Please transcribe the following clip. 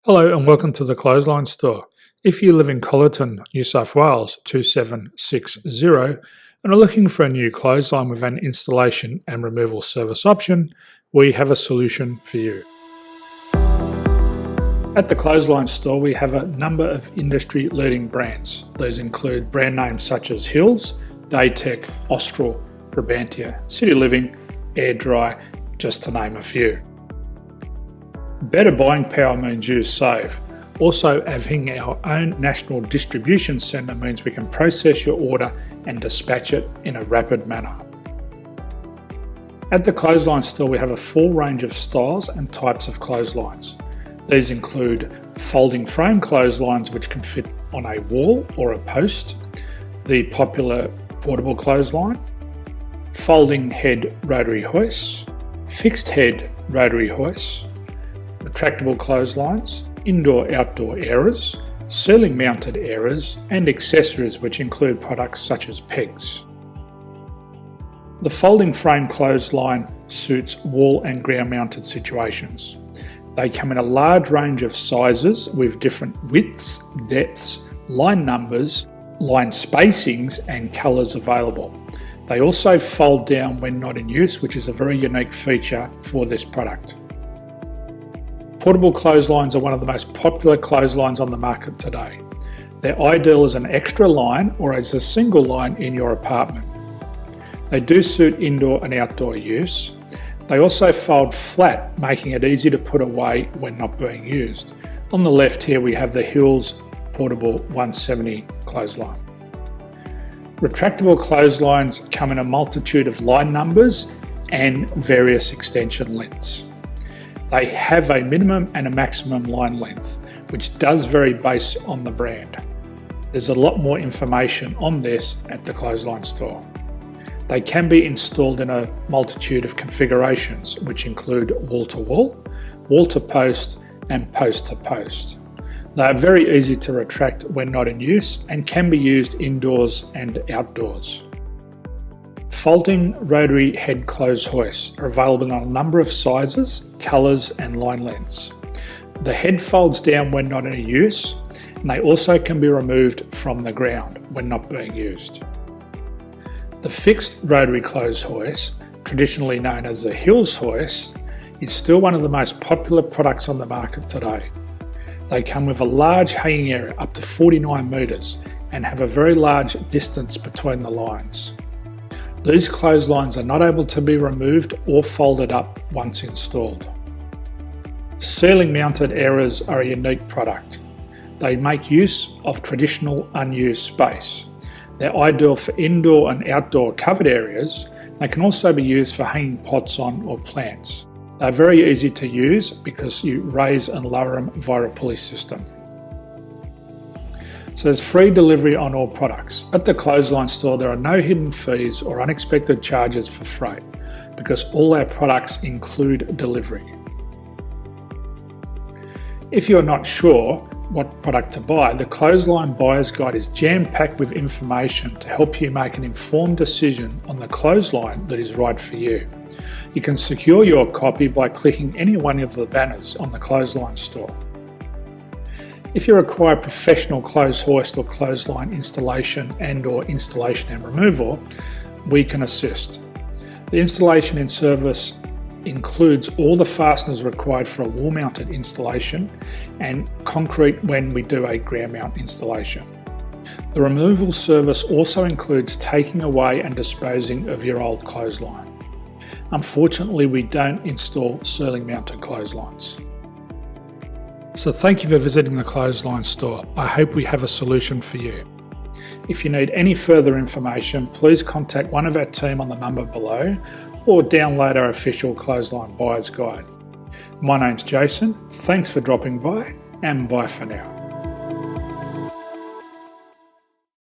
Hello and welcome to the Clothesline Store. If you live in Colyton, New South Wales 2760 and are looking for a new clothesline with an installation and removal service option, we have a solution for you. At the Clothesline Store we have a number of industry leading brands. These include brand names such as Hills, Daytech, Austral, Brabantia, City Living, Air Dry, just to name a few. Better buying power means you save. Also, having our own national distribution centre means we can process your order and dispatch it in a rapid manner. At the Clothesline Store we have a full range of styles and types of clotheslines. These include folding frame clotheslines which can fit on a wall or a post, the popular portable clothesline, folding head rotary hoists, fixed head rotary hoists, retractable clotheslines, indoor-outdoor airers, ceiling mounted airers and accessories which include products such as pegs. The folding frame clothesline suits wall and ground mounted situations. They come in a large range of sizes with different widths, depths, line numbers, line spacings and colours available. They also fold down when not in use, which is a very unique feature for this product. Portable clotheslines are one of the most popular clotheslines on the market today. They're ideal as an extra line or as a single line in your apartment. They do suit indoor and outdoor use. They also fold flat, making it easy to put away when not being used. On the left here we have the Hills Portable 170 clothesline. Retractable clotheslines come in a multitude of line numbers and various extension lengths. They have a minimum and a maximum line length, which does vary based on the brand. There's a lot more information on this at the Clothesline Store. They can be installed in a multitude of configurations, which include wall-to-wall, wall-to-post and post-to-post. They are very easy to retract when not in use and can be used indoors and outdoors. Folding rotary head clothes hoists are available in a number of sizes, colours and line lengths. The head folds down when not in use and they also can be removed from the ground when not being used. The fixed rotary clothes hoist, traditionally known as the Hills hoist, is still one of the most popular products on the market today. They come with a large hanging area up to 49 metres and have a very large distance between the lines. These clotheslines are not able to be removed or folded up once installed. Ceiling mounted airers are a unique product. They make use of traditional unused space. They're ideal for indoor and outdoor covered areas. They can also be used for hanging pots on or plants. They're very easy to use because you raise and lower them via a pulley system. So there's free delivery on all products. At the Clothesline Store there are no hidden fees or unexpected charges for freight because all our products include delivery. If you're not sure what product to buy, the Clothesline Buyer's Guide is jam-packed with information to help you make an informed decision on the clothesline that is right for you. You can secure your copy by clicking any one of the banners on the Clothesline Store. If you require professional clothes hoist or clothesline installation and/or installation and removal, we can assist. The installation and service includes all the fasteners required for a wall-mounted installation and concrete when we do a ground mount installation. The removal service also includes taking away and disposing of your old clothesline. Unfortunately, we don't install ceiling mounted clotheslines. So thank you for visiting the Clothesline Store. I hope we have a solution for you. If you need any further information, please contact one of our team on the number below or download our official Clothesline Buyer's Guide. My name's Jason, thanks for dropping by and bye for now.